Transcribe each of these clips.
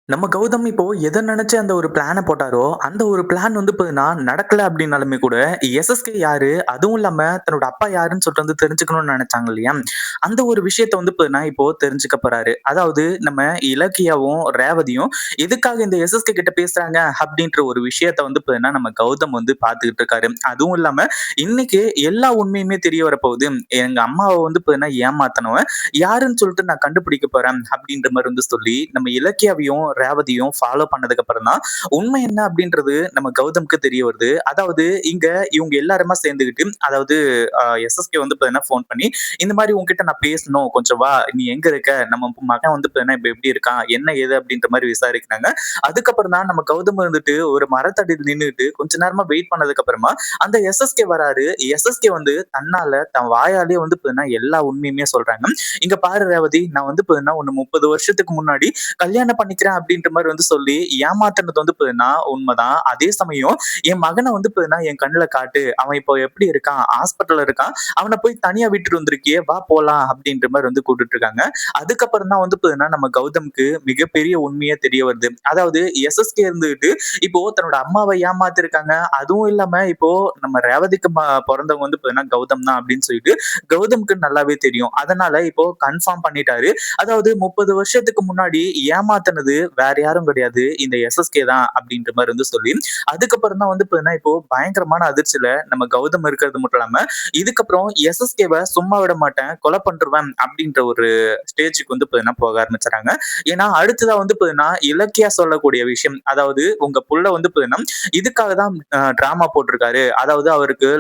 நம்ம கௌதம் இப்போ எத நெனச்சு அந்த ஒரு பிளான போட்டாரோ, அந்த ஒரு பிளான் வந்து பார்த்தீங்கன்னா, நடக்கல அப்டின்னாலுமே கூட, எஸ்எஸ்கே யாரு? அதுவும் இல்லாம தன்னோட அப்பா யாருன்னு சொல்லிட்டு வந்து தெரிஞ்சுக்கணும்னு நெனச்சாங்க இல்லையா? அந்த ஒரு விஷயத்த வந்து பார்த்தீங்கன்னா, இப்போ தெரிஞ்சுக்க போறாரு. அதாவது நம்ம இலக்கியாவும், ரேவதியும் எதுக்காக இந்த எஸ்எஸ்கே கிட்ட பேசுறாங்க? அப்டின்ற ஒரு விஷயத்த வந்து பார்த்தீங்கன்னா, நம்ம கௌதம் வந்து பார்த்துக்கிட்டு இருக்காரு. அதுவும் இல்லாம இன்னைக்கு எல்லா உண்மையுமே தெரிய வரப்போகுது. எங்க அம்மாவ வந்து பார்த்தீங்கன்னா, ஏமாத்துனவன் யாருன்னு சொல்லிட்டு நான் கண்டுபிடிக்க போறேன். அப்டின்ற மாரி வந்து சொல்லி, நம்ம இலக்கியாவையும் ரேவதியும் ஃபாலோ பண்ணதுக்கு அப்புறம் தான் உண்மை என்ன அப்படின்றது நம்ம கௌதம்க்கு தெரிய வருது. அதாவது இங்க இவங்க எல்லாருமா சேர்ந்துகிட்டு அதாவது எஸ்எஸ்கே வந்து பார்த்தீங்கன்னா ஃபோன் பண்ணி, இந்த மாரி உன்கிட்ட நான் பேசணும். கொஞ்சம் வா. நீ எங்க இருக்க? நம்ம மகன் வந்து பார்த்தீங்கன்னா இப்ப எப்படி இருக்கான்? என்ன ஏது அப்படின்ற மாரி விசாரிக்கிறாங்க. அதுக்கப்புறம் தான் நம்ம கௌதம் இருந்துட்டு ஒரு மரத்தடியில நின்னுட்டு கொஞ்ச நேரமா வெயிட் பண்ணதுக்கு அப்புறமா அந்த எஸ்எஸ்கே வராரு. எஸ்எஸ்கே வந்து தன்னால தன் வாயாலேயே வந்து பார்த்தீங்கன்னா எல்லா உண்மையுமே சொல்றாங்க. இங்க பாரு ரேவதி, நான் வந்து பார்த்தீங்கன்னா உன்ன 30 வருஷத்துக்கு முன்னாடி கல்யாணம் பண்ணிக்கிறேன் அப்படின்ற மாரி வந்து சொல்லி ஏமாத்துனது வந்து பார்த்தீங்கன்னா உண்மைதான். அதே சமயம் என் மகன வந்து பார்த்தீங்கன்னா என் கண்ணுல காட்டு. அவன் இப்போ எப்படி இருக்கான்? ஹாஸ்பிட்டல்ல இருக்கான். அவன போய் தனியா விட்டுட்டு வந்திருக்கியே, வா போலாம் அப்படின்ற மாரி வந்து கூட்டிட்டு இருக்காங்க. அதுக்கப்புறம் தான் வந்து பார்த்தீங்கன்னா நம்ம கௌதம்க்கு மிகப்பெரிய உண்மையே தெரிய வருது. அதாவது எஸ்எஸ்கே இருந்துகிட்டு இப்போ தன்னோட அம்மாவ ஏமாத்திருக்காங்க. அதுவும் இல்லாம இப்போ நம்ம ரேவதிக்கு பொறந்தவங்க வந்து பார்த்தீங்கன்னா கௌதம் தான் அப்படின்னு சொல்லிட்டு கௌதம்க்கு நல்லாவே தெரியும். அதனால இப்போ கன்ஃபார்ம் பண்ணிட்டாரு. அதாவது 30 வருஷத்துக்கு முன்னாடி ஏமாத்துனது வேற யாரும் கிடையாது. இந்த எஸ்எஸ்கே தான் அப்படின்ற மாரி வந்து சொல்லி, அதுக்கப்புறம் தான் வந்து பார்த்தீங்கன்னா, இப்போ பயங்கரமான அதிர்ச்சியில நம்ம கௌதம் இருக்கிறது மட்டும் இல்லாம, இதுக்கப்புறம் எஸ்எஸ்கேவ சும்மா விட மாட்டேன், கொலை பண்ருவேன் அப்படின்ற ஒரு ஸ்டேஜ்க்கு வந்து பார்த்தீங்கன்னா போக ஆரம்பிச்சுறாங்க. ஏன்னா, அடுத்ததா வந்து பார்த்தீங்கன்னா, இலக்கியா சொல்லக்கூடிய விஷயம், அதாவது உங்க புள்ள வந்து பார்த்தீங்கன்னா, இதுக்காக தான் டிராமா போட்டிருக்காரு. அதாவது அவருக்கு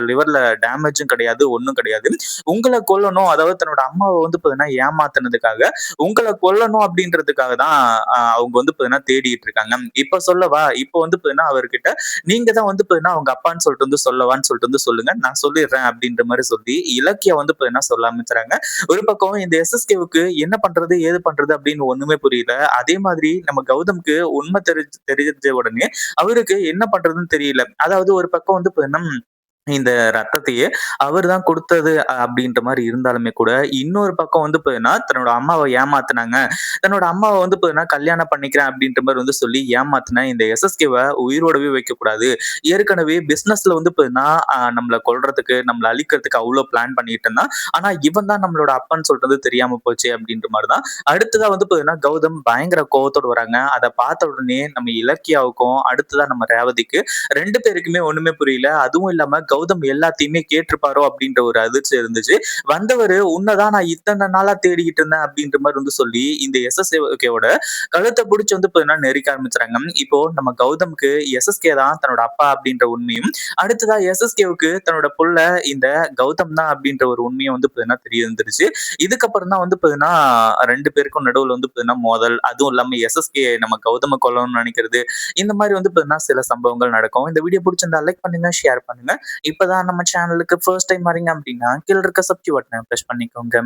லிவர்ல டேமேஜும் கிடையாது, ஒண்ணும் கிடையாது. உங்கள கொல்லணும், அதாவது தன்னோட அம்மாவ வந்து பார்த்தீங்கன்னா ஏமாத்துனதுக்காக, உங்கள கொல்லணும் அப்படின்றதுக்காக தான் அவங்க வந்து பார்த்தீங்கன்னா தேடிட்டு இருக்காங்க. இப்ப சொல்லவா? இப்ப வந்து பார்த்தீங்கன்னா அவர்கிட்ட நீங்க தான் வந்து பார்த்தீங்கன்னா அவங்க அப்பான்னு சொல்லிட்டு வந்து சொல்லவான்னு சொல்லிட்டு வந்து சொல்லுங்க. நான் சொல்லிடுறேன் அப்படின்ற மாரி சொல்லி இலக்கியா வந்து பார்த்தீங்கன்னா சொல்ல ஆரம்பிச்சுறாங்க. ஒரு பக்கம் இந்த எஸ்எஸ்கேவுக்கு என்ன பண்றது? ஏது பண்றது? அப்படின்னு ஒண்ணுமே புரியல. அதே மாதிரி நம்ம கௌதம்க்கு உண்மை தெரிஞ்ச உடனே அவருக்கு என்ன பண்றதுன்னு தெரியல. அதாவது ஒரு பக்கம் வந்து பார்த்தீங்கன்னா இந்த ரத்தத்தையே அவர் தான் குடுத்தது அப்படின்ற மாரி இருந்தாலுமே கூட, இன்னொரு பக்கம் வந்து பார்த்தீங்கன்னா, தன்னோட அம்மாவ ஏமாத்துனாங்க. தன்னோட அம்மாவ வந்து பார்த்தீங்கன்னா, கல்யாணம் பண்ணிக்கிறேன் அப்படின்ற மாரி வந்து சொல்லி ஏமாத்துன இந்த எஸ்எஸ்கேவ உயிரோடவே வைக்கக்கூடாது. ஏற்கனவே பிசினஸ்ல வந்து பார்த்தீங்கன்னா, நம்மள கொல்றதுக்கு, நம்மள அழிக்கிறதுக்கு அவ்ளோ பிளான் பண்ணிட்டு இருந்தான். ஆனா, இவன் தான் நம்மளோட அப்பன்னு சொல்றது தெரியாம போச்சே அப்படின்ற மாரி தான். அடுத்ததா வந்து பார்த்தீங்கன்னா, கௌதம் பயங்கர கோவத்தோட வராங்க. அத பார்த்த உடனே நம்ம இலக்கியாவுக்கும், அடுத்ததா நம்ம ரேவதிக்கு 2 பேருக்குமே ஒண்ணுமே புரியல. அதுவும் இல்லாம கௌதம் எல்லாத்தையுமே கேட்டிருப்பாரோ அப்படின்ற ஒரு அதிர்ச்சி இருந்துச்சு. வந்தவரு உன்னதான் நான் இத்தன நாளா தேடிக்கிட்டு இருந்தேன் அப்படின்ற மாரி வந்து சொல்லி, இந்த எஸ்எஸ்கேவோட கழுத்த புடிச்சு வந்து பார்த்தீங்கன்னா நெரிக்க ஆரம்பிச்சுறாங்க. இப்போ நம்ம கௌதம்க்கு எஸ்எஸ்கே தான் தன்னோட அப்பா அப்படின்ற உண்மையும், அடுத்ததா எஸ்எஸ்கேவுக்கு தன்னோட புள்ள இந்த கௌதம் தான் அப்படின்ற ஒரு உண்மையும் வந்து பார்த்தீங்கன்னா தெரிய வந்துருச்சு. இதுக்கப்புறம் தான் வந்து பார்த்தீங்கன்னா 2 பேருக்கும் நடுவுல வந்து பார்த்தீங்கன்னா மோதல். அதுவும் இல்லாம எஸ்எஸ்கே நம்ம கௌதம கொல்லணும்னு நெனைக்கிறது. இந்த மாரி வந்து பார்த்தீங்கன்னா சில சம்பவங்கள் நடக்கும். இந்த வீடியோ புடிச்சிருந்தா லைக் பண்ணுங்க, ஷேர் பண்ணுங்க. இப்பதான் நம்ம சேனலுக்கு ஃபர்ஸ்ட் டைம் வரீங்க அப்படின்னா, கீழ இருக்க சப்ஸ்கிரைப் பட்டன பிரஸ் பண்ணிக்கோங்க.